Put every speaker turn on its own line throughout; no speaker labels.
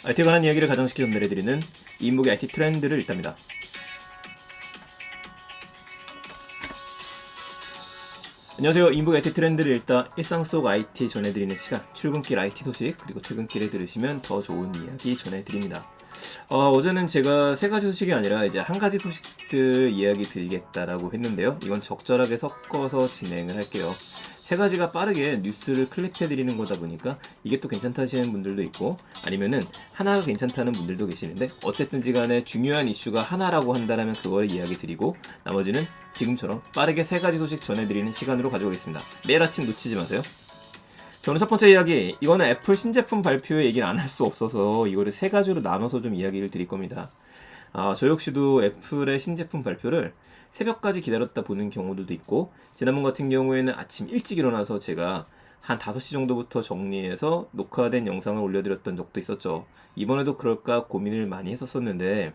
IT에 관한 이야기를 가장 쉽게 전달해드리는 이인복의 IT 트렌드를 읽답니다. 안녕하세요. 이인복의 IT 트렌드를 읽다 일상 속 IT 전해드리는 시간, 출근길 IT 소식, 그리고 퇴근길에 들으시면 더 좋은 이야기 전해드립니다. 어제는 제가 세 가지 소식이 아니라 이제 한 가지 소식들 이야기 드리겠다라고 했는데요. 이건 적절하게 섞어서 진행을 할게요. 세 가지가 빠르게 뉴스를 클립해드리는 거다 보니까 이게 또 괜찮다 하시는 분들도 있고, 아니면은 하나가 괜찮다는 분들도 계시는데, 어쨌든지 간에 중요한 이슈가 하나라고 한다면 그걸 이야기 드리고, 나머지는 지금처럼 빠르게 세 가지 소식 전해드리는 시간으로 가져오겠습니다. 매일 아침 놓치지 마세요. 저는 첫 번째 이야기, 이거는 애플 신제품 발표 얘기를 안 할 수 없어서 이거를 세 가지로 나눠서 좀 이야기를 드릴 겁니다. 저 역시도 애플의 신제품 발표를 새벽까지 기다렸다 보는 경우들도 있고, 지난번 같은 경우에는 아침 일찍 일어나서 제가 한 5시 정도부터 정리해서 녹화된 영상을 올려드렸던 적도 있었죠. 이번에도 그럴까 고민을 많이 했었었는데,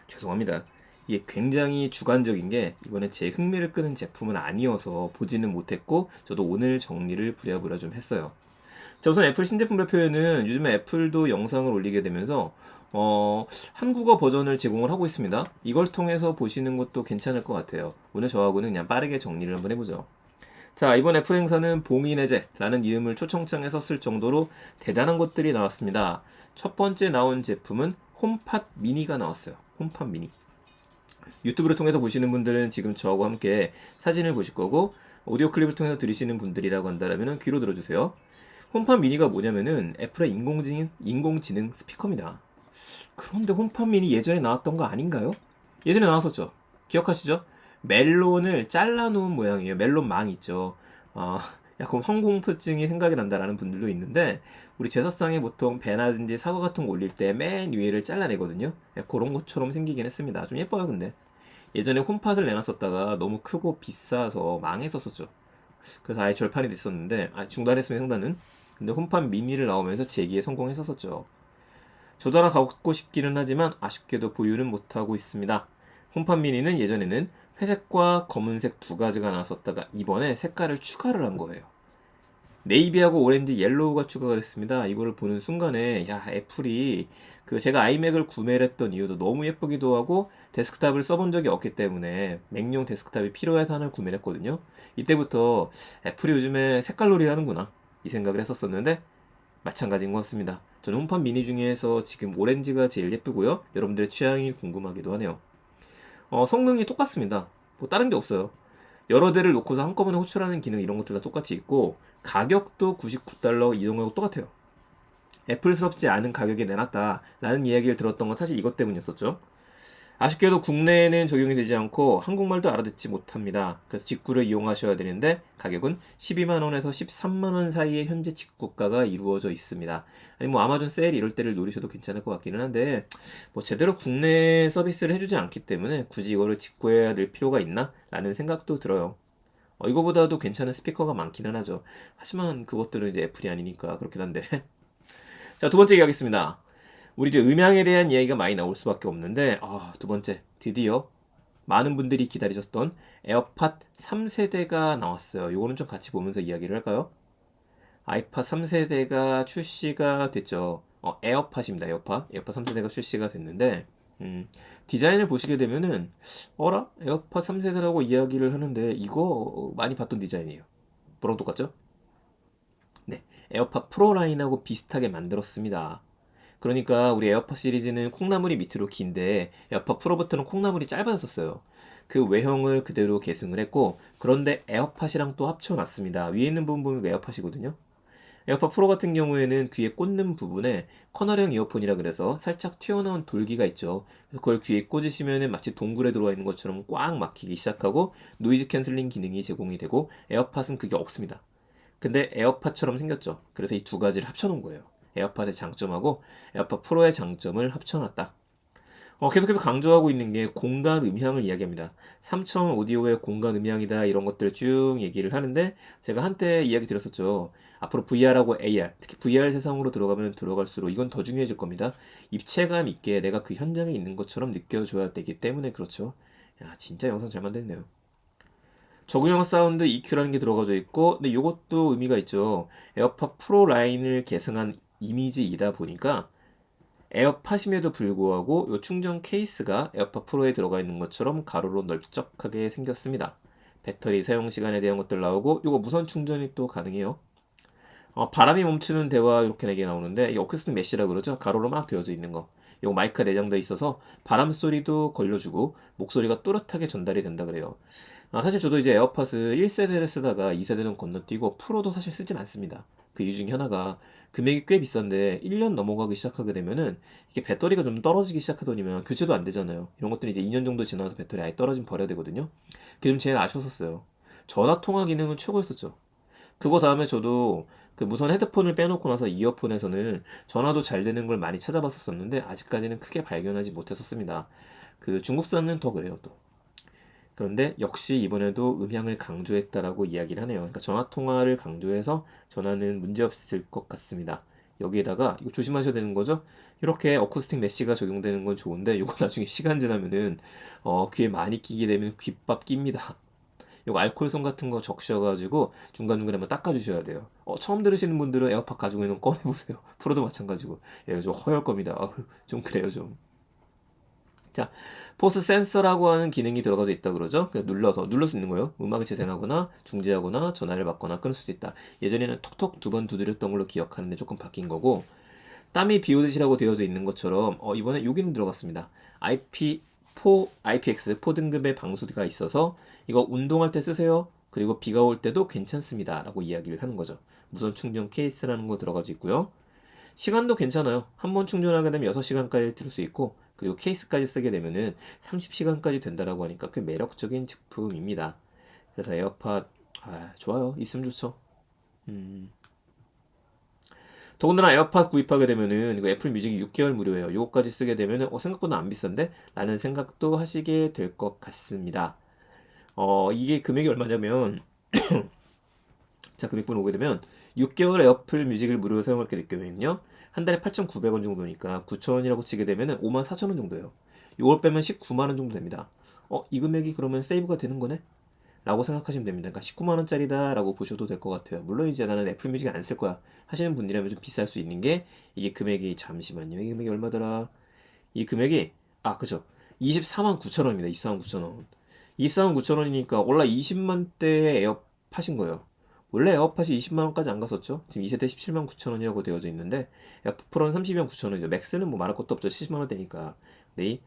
죄송합니다. 이게 굉장히 주관적인 게 이번에 제 흥미를 끄는 제품은 아니어서 보지는 못했고, 저도 오늘 정리를 부랴부랴 좀 했어요. 자, 우선 애플 신제품 발표에는 요즘에 애플도 영상을 올리게 되면서 한국어 버전을 제공을 하고 있습니다. 이걸 통해서 보시는 것도 괜찮을 것 같아요. 오늘 저하고는 그냥 빠르게 정리를 한번 해보죠. 자, 이번 애플 행사는 봉인해제라는 이름을 초청장에 썼을 정도로 대단한 것들이 나왔습니다. 첫 번째 나온 제품은 홈팟 미니가 나왔어요. 홈팟 미니. 유튜브를 통해서 보시는 분들은 지금 저하고 함께 사진을 보실 거고, 오디오 클립을 통해서 들으시는 분들이라고 한다면 귀로 들어주세요. 홈팟 미니가 뭐냐면은 애플의 인공지능 스피커입니다. 그런데 홈팟 미니 예전에 나왔던 거 아닌가요? 예전에 나왔었죠. 기억하시죠? 멜론을 잘라놓은 모양이에요. 멜론 망 있죠. 약간 황공포증이 생각이 난다라는 분들도 있는데, 우리 제사상에 보통 배나든지 사과 같은 거 올릴 때 맨 위에를 잘라내거든요. 그런 것처럼 생기긴 했습니다. 좀 예뻐요, 근데. 예전에 홈팟을 내놨었다가 너무 크고 비싸서 망했었었죠. 그래서 아예 절판이 됐었는데, 중단했으면 상단은. 근데 홈팟 미니를 나오면서 재기에 성공했었었죠. 저도 하나 갖고 싶기는 하지만 아쉽게도 보유는 못하고 있습니다. 홈팟 미니는 예전에는 회색과 검은색 두 가지가 나왔었다가 이번에 색깔을 추가를 한 거예요. 네이비하고 오렌지, 옐로우가 추가가 됐습니다. 이거를 보는 순간에 야, 애플이 제가 아이맥을 구매를 했던 이유도 너무 예쁘기도 하고 데스크탑을 써본 적이 없기 때문에 맥용 데스크탑이 필요해서 하나를 구매를 했거든요. 이때부터 애플이 요즘에 색깔놀이 하는구나 이 생각을 했었었는데 마찬가지인 것 같습니다. 저는 홈팟 미니 중에서 지금 오렌지가 제일 예쁘고요. 여러분들의 취향이 궁금하기도 하네요. 성능이 똑같습니다. 뭐 다른 게 없어요. 여러 대를 놓고서 한꺼번에 호출하는 기능 이런 것들 다 똑같이 있고, 가격도 99달러 이동하고 똑같아요. 애플스럽지 않은 가격에 내놨다라는 이야기를 들었던 건 사실 이것 때문이었었죠. 아쉽게도 국내에는 적용이 되지 않고 한국말도 알아듣지 못합니다. 그래서 직구를 이용하셔야 되는데 가격은 12만원에서 13만원 사이에 현재 직구가가 이루어져 있습니다. 아니 뭐 아마존 세일 이럴 때를 노리셔도 괜찮을 것 같기는 한데, 뭐 제대로 국내 서비스를 해주지 않기 때문에 굳이 이거를 직구해야 될 필요가 있나? 라는 생각도 들어요. 이거보다도 괜찮은 스피커가 많기는 하죠. 하지만 그것들은 이제 애플이 아니니까 그렇긴 한데. 자, 두 번째 얘기하겠습니다. 우리 이제 음향에 대한 이야기가 많이 나올 수밖에 없는데, 두 번째, 드디어 많은 분들이 기다리셨던 에어팟 3세대가 나왔어요. 요거는 좀 같이 보면서 이야기를 할까요? 아이팟 3세대가 출시가 됐죠. 에어팟입니다. 에어팟 3세대가 출시가 됐는데, 디자인을 보시게 되면은, 어라? 에어팟 3세대라고 이야기를 하는데, 이거 많이 봤던 디자인이에요. 뭐랑 똑같죠? 네. 에어팟 프로 라인하고 비슷하게 만들었습니다. 그러니까 우리 에어팟 시리즈는 콩나물이 밑으로 긴데 에어팟 프로부터는 콩나물이 짧아졌어요. 그 외형을 그대로 계승을 했고, 그런데 에어팟이랑 또 합쳐놨습니다. 위에 있는 부분 보면 에어팟이거든요. 에어팟 프로 같은 경우에는 귀에 꽂는 부분에 커널형 이어폰이라 그래서 살짝 튀어나온 돌기가 있죠. 그래서 그걸 귀에 꽂으시면 마치 동굴에 들어와 있는 것처럼 꽉 막히기 시작하고 노이즈 캔슬링 기능이 제공이 되고, 에어팟은 그게 없습니다. 근데 에어팟처럼 생겼죠. 그래서 이 두 가지를 합쳐놓은 거예요. 에어팟의 장점하고 에어팟 프로의 장점을 합쳐놨다. 계속해서 강조하고 있는 게 공간 음향을 이야기합니다. 3차원 오디오의 공간 음향이다 이런 것들을 쭉 얘기를 하는데, 제가 한때 이야기 드렸었죠. 앞으로 VR하고 AR, 특히 VR 세상으로 들어가면 들어갈수록 이건 더 중요해질 겁니다. 입체감 있게 내가 그 현장에 있는 것처럼 느껴줘야 되기 때문에 그렇죠. 야, 진짜 영상 잘 만들었네요. 적응형 사운드 EQ라는 게 들어가져 있고, 근데 이것도 의미가 있죠. 에어팟 프로 라인을 계승한 이미지이다 보니까 에어팟임에도 불구하고 이 충전 케이스가 에어팟 프로에 들어가 있는 것처럼 가로로 넓적하게 생겼습니다. 배터리 사용 시간에 대한 것들 나오고 이거 무선 충전이 또 가능해요. 바람이 멈추는 대화 이렇게 4개 나오는데 이 어쿠스틱 메쉬라 그러죠. 가로로 막 되어져 있는 거. 이거 마이크가 내장되어 있어서 바람 소리도 걸려주고 목소리가 또렷하게 전달이 된다 그래요. 사실 저도 이제 에어팟을 1세대를 쓰다가 2세대는 건너뛰고 프로도 사실 쓰진 않습니다. 그 이유 중에 하나가 금액이 꽤 비싼데 1년 넘어가기 시작하게 되면은 이게 배터리가 좀 떨어지기 시작하더니면 교체도 안 되잖아요. 이런 것들이 이제 2년 정도 지나서 배터리 아예 떨어지면 버려야 되거든요. 그게 좀 제일 아쉬웠었어요. 전화 통화 기능은 최고였었죠. 그거 다음에 저도 그 무선 헤드폰을 빼놓고 나서 이어폰에서는 전화도 잘 되는 걸 많이 찾아봤었는데 아직까지는 크게 발견하지 못했었습니다. 그 중국산은 더 그래요 또. 그런데 역시 이번에도 음향을 강조했다라고 이야기를 하네요. 그러니까 전화 통화를 강조해서 전화는 문제없을 것 같습니다. 여기에다가 이거 조심하셔야 되는 거죠. 이렇게 어쿠스틱 메쉬가 적용되는 건 좋은데 이거 나중에 시간 지나면은 귀에 많이 끼게 되면 귓밥 낍니다. 이거 알코올성 같은 거 적셔가지고 중간중간에 한번 닦아주셔야 돼요. 처음 들으시는 분들은 에어팟 가지고 있는 거 꺼내보세요. 프로도 마찬가지고. 예, 좀 허열 겁니다. 좀 그래요, 좀. 자, 포스 센서라고 하는 기능이 들어가져 있다 그러죠. 그냥 눌러 수 있는 거예요. 음악을 재생하거나 중지하거나 전화를 받거나 끊을 수도 있다. 예전에는 톡톡 2번 두드렸던 걸로 기억하는데 조금 바뀐 거고, 땀이 비 오듯이라고 되어져 있는 것처럼 이번에 요 기능 들어갔습니다. IPX 4 등급의 방수가 있어서 이거 운동할 때 쓰세요. 그리고 비가 올 때도 괜찮습니다. 라고 이야기를 하는 거죠. 무선 충전 케이스라는 거 들어가져 있고요. 시간도 괜찮아요. 한 번 충전하게 되면 6시간까지 틀 수 있고, 그리고 케이스까지 쓰게 되면은 30시간까지 된다라고 하니까 꽤 매력적인 제품입니다. 그래서 에어팟 좋아요. 있으면 좋죠. 더군다나 에어팟 구입하게 되면은 이거 애플 뮤직이 6개월 무료예요. 요거까지 쓰게 되면은 생각보다 안 비싼데? 라는 생각도 하시게 될 것 같습니다. 이게 금액이 얼마냐면 자, 금액분 오게 되면 6개월 애플 뮤직을 무료로 사용하게 되면요. 한 달에 8,900원 정도니까 9,000원이라고 치게 되면은 54,000원 정도예요. 요걸 빼면 19만원 정도 됩니다. 이 금액이 그러면 세이브가 되는 거네? 라고 생각하시면 됩니다. 그러니까 19만원짜리다 라고 보셔도 될 것 같아요. 물론 이제 나는 애플 뮤직 안 쓸 거야 하시는 분이라면 좀 비쌀 수 있는 게 이게 금액이 잠시만요. 이 금액이 얼마더라? 이 금액이 그죠. 24만 9천원입니다. 24만 9천원. 24만 9천원이니까 올라 20만대의 에어팟인 거예요. 원래 에어팟이 20만원까지 안 갔었죠. 지금 2세대 17만 9천원이라고 되어져 있는데 에어팟 프로는 32만 9천원이죠. 맥스는 뭐 말할 것도 없죠. 70만원대니까. 근데 이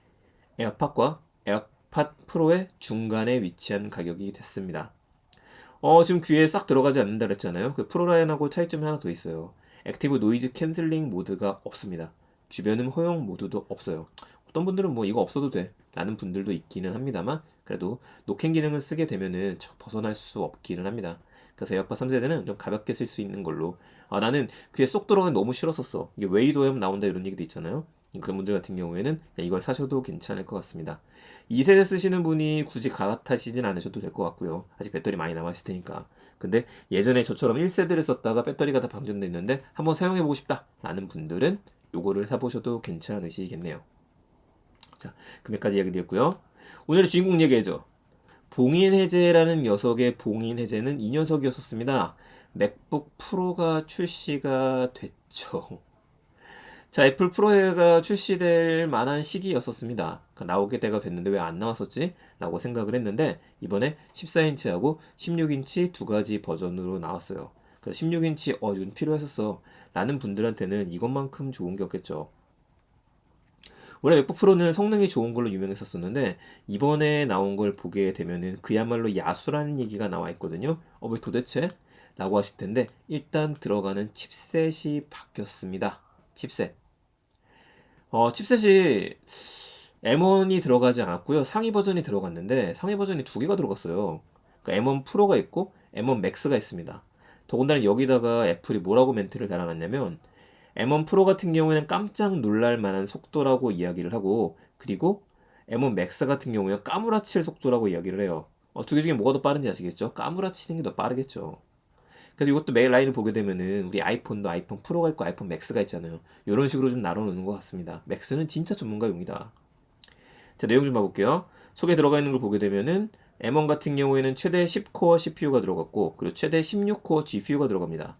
에어팟과 에어팟 프로의 중간에 위치한 가격이 됐습니다. 지금 귀에 싹 들어가지 않는다 그랬잖아요. 그 프로라인하고 차이점이 하나 더 있어요. 액티브 노이즈 캔슬링 모드가 없습니다. 주변음 허용 모드도 없어요. 어떤 분들은 뭐 이거 없어도 돼 라는 분들도 있기는 합니다만 그래도 노캔 기능을 쓰게 되면은 벗어날 수 없기는 합니다. 그래서 에어팟 3세대는 좀 가볍게 쓸 수 있는 걸로 나는 귀에 쏙 들어가기 너무 싫었었어. 이게 웨이도 하면 나온다 이런 얘기도 있잖아요. 그런 분들 같은 경우에는 이걸 사셔도 괜찮을 것 같습니다. 2세대 쓰시는 분이 굳이 갈아타시진 않으셔도 될 것 같고요. 아직 배터리 많이 남아있을 테니까. 근데 예전에 저처럼 1세대를 썼다가 배터리가 다 방전됐는데 한번 사용해보고 싶다 라는 분들은 요거를 사보셔도 괜찮으시겠네요. 자, 금액까지 이야기 드렸고요. 오늘의 주인공 얘기해줘. 봉인해제라는 녀석의 봉인해제는 이 녀석이었었습니다. 맥북 프로가 출시가 됐죠. 자, 애플 프로가 출시될 만한 시기였었습니다. 나오게 때가 됐는데 왜 안 나왔었지? 라고 생각을 했는데 이번에 14인치하고 16인치 두 가지 버전으로 나왔어요. 그래서 16인치 좀 필요했었어 라는 분들한테는 이것만큼 좋은 게 없겠죠. 원래 맥북 프로는 성능이 좋은 걸로 유명했었는데 이번에 나온 걸 보게 되면은 그야말로 야수라는 얘기가 나와 있거든요. 왜 도대체? 라고 하실 텐데 일단 들어가는 칩셋이 바뀌었습니다. 칩셋. 칩셋이 M1이 들어가지 않았고요. 상위 버전이 들어갔는데 상위 버전이 두 개가 들어갔어요. 그러니까 M1 프로가 있고 M1 맥스가 있습니다. 더군다나 여기다가 애플이 뭐라고 멘트를 달아놨냐면 M1 프로 같은 경우에는 깜짝 놀랄 만한 속도라고 이야기를 하고 그리고 M1 맥스 같은 경우에는 까무라칠 속도라고 이야기를 해요. 두 개 중에 뭐가 더 빠른지 아시겠죠? 까무라치는 게 더 빠르겠죠. 그래서 이것도 매일 라인을 보게 되면은 우리 아이폰도 아이폰 프로가 있고 아이폰 맥스가 있잖아요. 이런 식으로 좀 나눠놓는 것 같습니다. 맥스는 진짜 전문가용이다. 자, 내용 좀 봐볼게요. 속에 들어가 있는 걸 보게 되면은 M1 같은 경우에는 최대 10코어 CPU가 들어갔고 그리고 최대 16코어 GPU가 들어갑니다.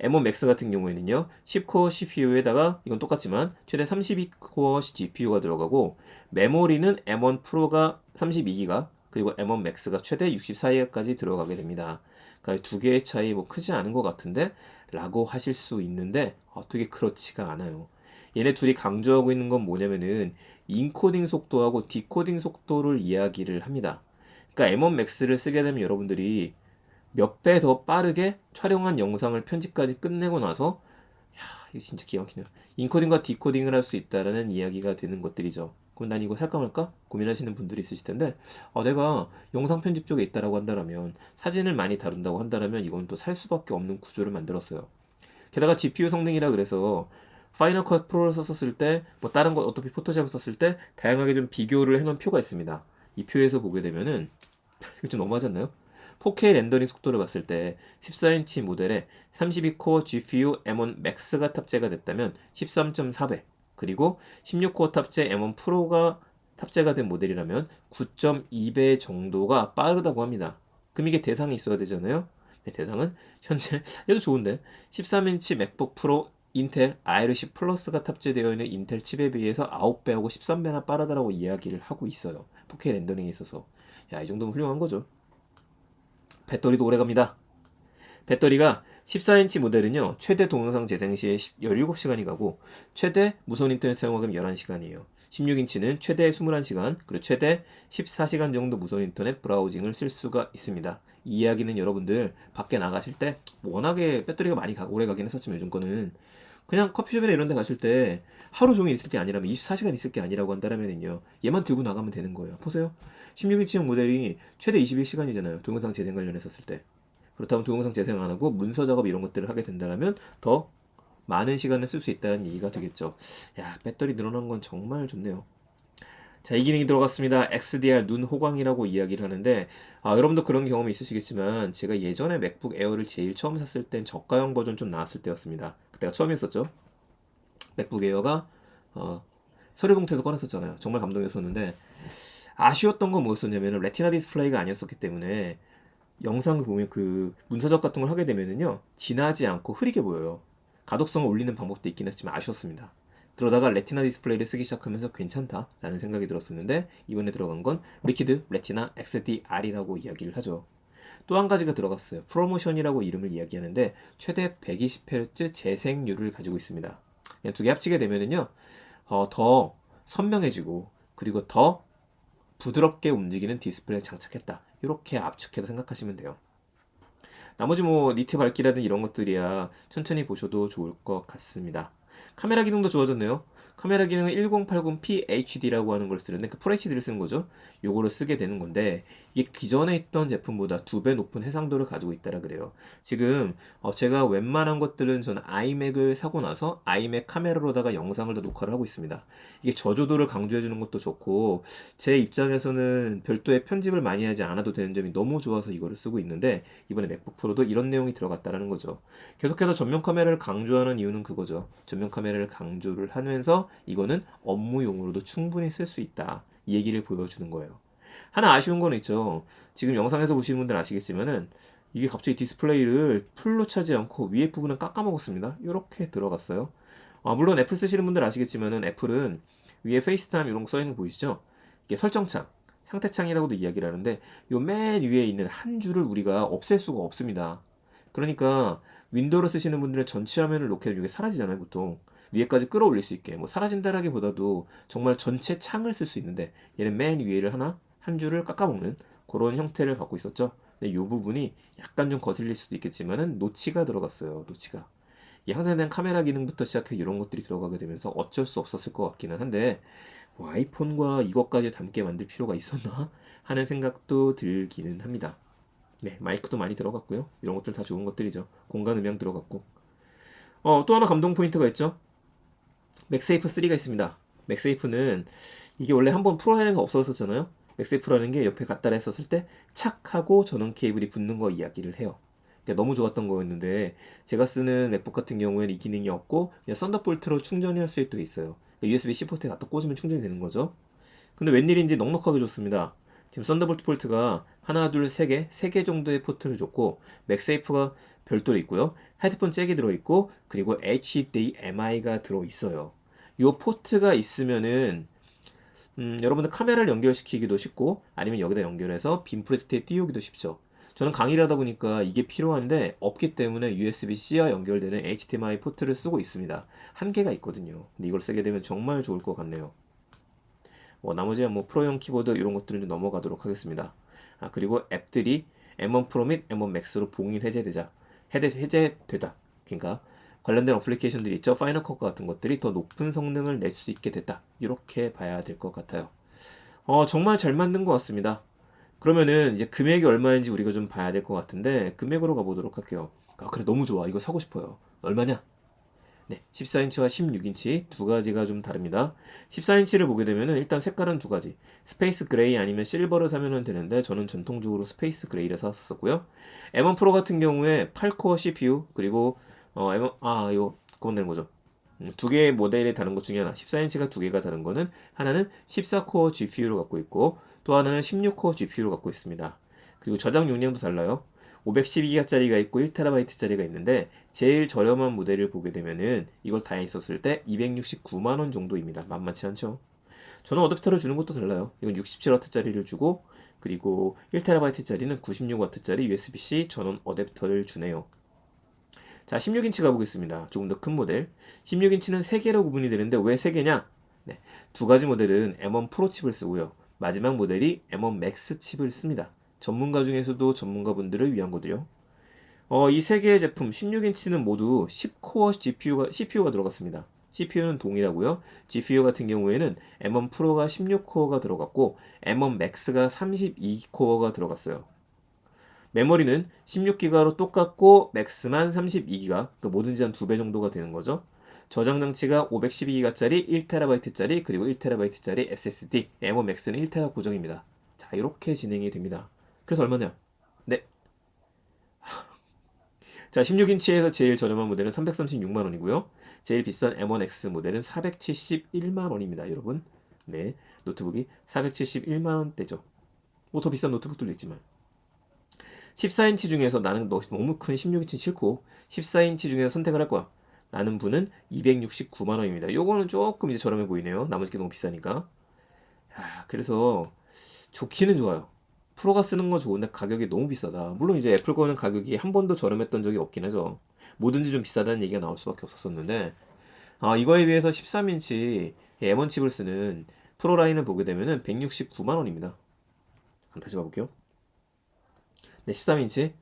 M1 Max 같은 경우에는요, 10코어 CPU에다가 이건 똑같지만 최대 32코어 GPU가 들어가고, 메모리는 M1 프로가 32기가, 그리고 M1 Max가 최대 64기가까지 들어가게 됩니다. 그러니까 두 개의 차이 뭐 크지 않은 것 같은데? 라고 하실 수 있는데, 되게 그렇지가 않아요. 얘네 둘이 강조하고 있는 건 뭐냐면은, 인코딩 속도하고 디코딩 속도를 이야기를 합니다. 그러니까 M1 Max를 쓰게 되면 여러분들이 몇 배 더 빠르게 촬영한 영상을 편집까지 끝내고 나서, 이거 진짜 기가 막히네요. 인코딩과 디코딩을 할 수 있다라는 이야기가 되는 것들이죠. 그럼 난 이거 살까 말까 고민하시는 분들이 있으실 텐데, 내가 영상 편집 쪽에 있다라고 한다면, 사진을 많이 다룬다고 한다면 이건 또 살 수밖에 없는 구조를 만들었어요. 게다가 GPU 성능이라 그래서 파이널 컷 프로를 썼을 때, 뭐 다른 거 어차피 포토샵을 썼을 때 다양하게 좀 비교를 해놓은 표가 있습니다. 이 표에서 보게 되면은 이거 좀 너무하지 않나요? 4K 렌더링 속도를 봤을 때 14인치 모델에 32코어 GPU M1 Max가 탑재가 됐다면 13.4배, 그리고 16코어 탑재 M1 프로가 탑재가 된 모델이라면 9.2배 정도가 빠르다고 합니다. 그럼 이게 대상이 있어야 되잖아요? 네, 대상은 현재 얘도 좋은데 13인치 맥북 프로 인텔 아이리시 플러스가 탑재되어 있는 인텔 칩에 비해서 9배하고 13배나 빠르다라고 이야기를 하고 있어요. 4K 렌더링에 있어서. 야, 이 정도면 훌륭한 거죠. 배터리도 오래 갑니다. 배터리가 14인치 모델은요, 최대 동영상 재생 시에 17시간이 가고, 최대 무선 인터넷 사용하면 11시간이에요. 16인치는 최대 21시간, 그리고 최대 14시간 정도 무선 인터넷 브라우징을 쓸 수가 있습니다. 이 이야기는 여러분들 밖에 나가실 때 워낙에 배터리가 많이 오래 가긴 했었지만 요즘 거는 그냥 커피숍이나 이런 데 가실 때 하루 종일 있을 게 아니라면 24시간 있을 게 아니라고 한다면은요, 얘만 들고 나가면 되는 거예요. 보세요. 16인치형 모델이 최대 21시간이잖아요. 동영상 재생 관련했었을 때. 그렇다면 동영상 재생 안 하고 문서 작업 이런 것들을 하게 된다면 더 많은 시간을 쓸 수 있다는 얘기가 되겠죠. 야, 배터리 늘어난 건 정말 좋네요. 자, 이 기능이 들어갔습니다. XDR 눈 호광이라고 이야기를 하는데, 여러분도 그런 경험이 있으시겠지만, 제가 예전에 맥북 에어를 제일 처음 샀을 땐 저가형 버전 좀 나왔을 때였습니다. 그때가 처음이었었죠. 맥북 에어가 서류 봉투에서 꺼냈었잖아요. 정말 감동이었었는데, 아쉬웠던 건 뭐였었냐면 레티나 디스플레이가 아니었었기 때문에 영상을 보면 그 문서적 같은 걸 하게 되면은요, 진하지 않고 흐리게 보여요. 가독성을 올리는 방법도 있긴 했지만 아쉬웠습니다. 그러다가 레티나 디스플레이를 쓰기 시작하면서 괜찮다라는 생각이 들었었는데, 이번에 들어간 건 리퀴드 레티나 XDR이라고 이야기를 하죠. 또 한 가지가 들어갔어요. 프로모션이라고 이름을 이야기하는데 최대 120Hz 재생률을 가지고 있습니다. 그냥 두 개 합치게 되면은요, 더 선명해지고 그리고 더 부드럽게 움직이는 디스플레이를 장착했다. 이렇게 압축해서 생각하시면 돼요. 나머지 뭐 니트 밝기라든 이런 것들이야 천천히 보셔도 좋을 것 같습니다. 카메라 기능도 좋아졌네요. 카메라 기능은 1080p HD라고 하는 걸 쓰는데, 그 FHD를 쓰는 거죠. 요거를 쓰게 되는 건데, 이게 기존에 있던 제품보다 2배 높은 해상도를 가지고 있다라 그래요. 지금 제가 웬만한 것들은 저는 아이맥을 사고 나서 아이맥 카메라로다가 영상을 다 녹화를 하고 있습니다. 이게 저조도를 강조해 주는 것도 좋고, 제 입장에서는 별도의 편집을 많이 하지 않아도 되는 점이 너무 좋아서 이거를 쓰고 있는데, 이번에 맥북 프로도 이런 내용이 들어갔다라는 거죠. 계속해서 전면 카메라를 강조하는 이유는 그거죠. 전면 카메라를 강조를 하면서 이거는 업무용으로도 충분히 쓸 수 있다, 이 얘기를 보여주는 거예요. 하나 아쉬운 건 있죠. 지금 영상에서 보시는 분들 아시겠지만은 이게 갑자기 디스플레이를 풀로 차지 않고 위에 부분은 깎아먹었습니다. 이렇게 들어갔어요. 물론 애플 쓰시는 분들 아시겠지만은 애플은 위에 페이스타임 이런 거 써있는 거 보이시죠? 이게 설정창, 상태창이라고도 이야기를 하는데 요 맨 위에 있는 한 줄을 우리가 없앨 수가 없습니다. 그러니까 윈도우를 쓰시는 분들은 전체 화면을 놓게 되면 이게 사라지잖아요, 보통. 위에까지 끌어올릴 수 있게. 뭐 사라진다라기보다도 정말 전체 창을 쓸 수 있는데, 얘는 맨 위에를 하나, 한 줄을 깎아먹는 그런 형태를 갖고 있었죠. 근데 이 부분이 약간 좀 거슬릴 수도 있겠지만은 노치가 들어갔어요, 노치가. 이 향상된 카메라 기능부터 시작해 이런 것들이 들어가게 되면서 어쩔 수 없었을 것 같기는 한데, 뭐 아이폰과 이것까지 담게 만들 필요가 있었나 하는 생각도 들기는 합니다. 네, 마이크도 많이 들어갔고요. 이런 것들 다 좋은 것들이죠. 공간 음향 들어갔고. 또 하나 감동 포인트가 있죠. 맥세이프 3가 있습니다. 맥세이프는 이게 원래 한번 프로에서 없어졌잖아요. 맥세이프라는 게 옆에 갖다 했었을 때 착 하고 전원 케이블이 붙는 거 이야기를 해요. 그러니까 너무 좋았던 거였는데, 제가 쓰는 맥북 같은 경우에는 이 기능이 없고 그냥 썬더볼트로 충전이 할 수 있게 있어요. 그러니까 USB-C 포트에 갖다 꽂으면 충전이 되는 거죠. 근데 웬일인지 넉넉하게 줬습니다. 지금 썬더볼트 포트가 하나, 둘, 세 개 정도의 포트를 줬고, 맥세이프가 별도로 있고요. 헤드폰 잭이 들어있고 그리고 HDMI가 들어있어요. 이 포트가 있으면은 여러분들 카메라를 연결시키기도 쉽고 아니면 여기다 연결해서 빔 프로젝터에 띄우기도 쉽죠. 저는 강의를 하다 보니까 이게 필요한데 없기 때문에 USB-C와 연결되는 HDMI 포트를 쓰고 있습니다. 한 개가 있거든요. 근데 이걸 쓰게 되면 정말 좋을 것 같네요. 나머지는 프로용 키보드 이런 것들은 좀 넘어가도록 하겠습니다. 그리고 앱들이 M1 프로 및 M1 맥스로 봉인 해제되다. 그러니까 관련된 어플리케이션들이 있죠. 파이널 컷 같은 것들이 더 높은 성능을 낼 수 있게 됐다. 이렇게 봐야 될 것 같아요. 정말 잘 만든 것 같습니다. 그러면은 이제 금액이 얼마인지 우리가 좀 봐야 될 것 같은데 금액으로 가보도록 할게요. 그래 너무 좋아. 이거 사고 싶어요. 얼마냐? 네, 14인치와 16인치 두 가지가 좀 다릅니다. 14인치를 보게 되면은 일단 색깔은 두 가지. 스페이스 그레이 아니면 실버를 사면 되는데 저는 전통적으로 스페이스 그레이를 샀었고요. M1 프로 같은 경우에 8코어 CPU 그리고 이거 그건 되는 거죠. 두 개의 모델이 다른 것 중에 하나, 14인치가 두 개가 다른 거는 하나는 14코어 GPU를 갖고 있고 또 하나는 16코어 GPU를 갖고 있습니다. 그리고 저장 용량도 달라요. 512기가짜리가 있고 1TB짜리가 있는데 제일 저렴한 모델을 보게 되면은 이걸 다 있었을 때 269만원 정도입니다. 만만치 않죠? 저는 어댑터를 주는 것도 달라요. 이건 67W짜리를 주고 그리고 1TB짜리는 96W짜리 USB-C 전원 어댑터를 주네요. 자, 16인치 가보겠습니다. 조금 더 큰 모델. 16인치는 3개로 구분이 되는데 왜 3개냐? 네, 두 가지 모델은 M1 프로 칩을 쓰고요. 마지막 모델이 M1 맥스 칩을 씁니다. 전문가 중에서도 전문가분들을 위한 거들요. 이 세 개의 제품 16인치는 모두 10코어 CPU가 들어갔습니다. CPU는 동일하고요. GPU 같은 경우에는 M1 프로가 16코어가 들어갔고 M1 맥스가 32코어가 들어갔어요. 메모리는 16기가로 똑같고 맥스만 32기가, 그러니까 뭐든지 한 2배 정도가 되는 거죠. 저장 장치가 512기가짜리, 1TB짜리, 그리고 1TB짜리 SSD, M1 맥스는 1TB 고정입니다. 자, 이렇게 진행이 됩니다. 그래서 얼마냐? 네. 자, 16인치에서 제일 저렴한 모델은 336만원이고요. 제일 비싼 M1X 모델은 471만원입니다, 여러분. 네. 노트북이 471만원대죠. 더 비싼 노트북들도 있지만. 14인치 중에서 나는 너무 큰 16인치 싫고 14인치 중에서 선택을 할 거야. 라는 분은 269만원입니다. 요거는 조금 이제 저렴해 보이네요. 나머지 게 너무 비싸니까. 그래서 좋기는 좋아요. 프로가 쓰는 건 좋은데 가격이 너무 비싸다. 물론 이제 애플 거는 가격이 한 번도 저렴했던 적이 없긴 하죠. 뭐든지 좀 비싸다는 얘기가 나올 수밖에 없었었는데 이거에 비해서 13인치 M1 칩을 쓰는 프로 라인을 보게 되면은 169만원입니다. 다시 봐볼게요. 네, 13인치.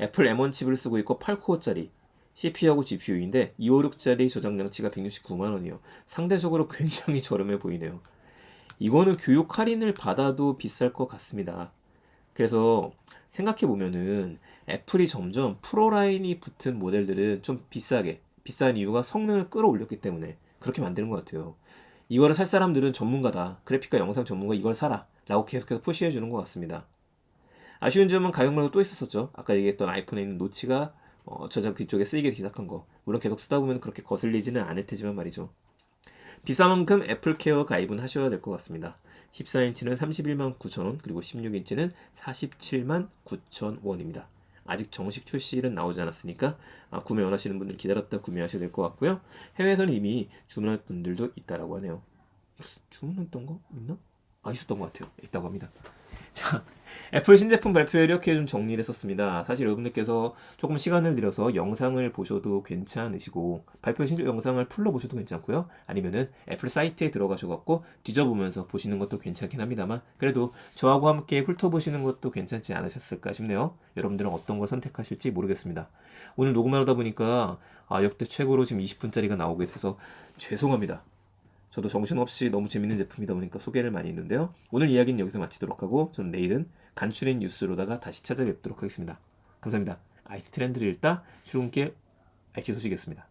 애플 M1 칩을 쓰고 있고 8코어짜리 CPU하고 GPU인데 256짜리 저장 장치가 169만원이요. 상대적으로 굉장히 저렴해 보이네요. 이거는 교육 할인을 받아도 비쌀 것 같습니다. 그래서 생각해보면은 애플이 점점 프로 라인이 붙은 모델들은 좀 비싼 이유가 성능을 끌어올렸기 때문에 그렇게 만드는 것 같아요. 이거를 살 사람들은 전문가다. 그래픽과 영상 전문가 이걸 사라. 라고 계속해서 푸시해주는 것 같습니다. 아쉬운 점은 가격 말고 또 있었었죠. 아까 얘기했던 아이폰에 있는 노치가 저장 그쪽에 쓰이기 시작한 거. 물론 계속 쓰다 보면 그렇게 거슬리지는 않을 테지만 말이죠. 비싼 만큼 애플케어 가입은 하셔야 될 것 같습니다. 14인치는 31만 9천원, 그리고 16인치는 47만 9천원입니다. 아직 정식 출시일은 나오지 않았으니까 구매 원하시는 분들 기다렸다 구매하셔야 될 것 같고요. 해외에서는 이미 주문할 분들도 있다라고 하네요. 주문했던 거 있나? 있었던 것 같아요. 있다고 합니다. 자, 애플 신제품 발표에 이렇게 좀 정리를 했었습니다. 사실 여러분들께서 조금 시간을 들여서 영상을 보셔도 괜찮으시고 발표 영상을 풀로 보셔도 괜찮고요. 아니면은 애플 사이트에 들어가셔갖고 뒤져보면서 보시는 것도 괜찮긴 합니다만 그래도 저하고 함께 훑어보시는 것도 괜찮지 않으셨을까 싶네요. 여러분들은 어떤 걸 선택하실지 모르겠습니다. 오늘 녹음하다 보니까 역대 최고로 지금 20분짜리가 나오게 돼서 죄송합니다. 저도 정신없이 너무 재밌는 제품이다 보니까 소개를 많이 했는데요. 오늘 이야기는 여기서 마치도록 하고 저는 내일은 간추린 뉴스로다가 다시 찾아뵙도록 하겠습니다. 감사합니다. IT 트렌드를 읽다 출근길 IT 소식이었습니다.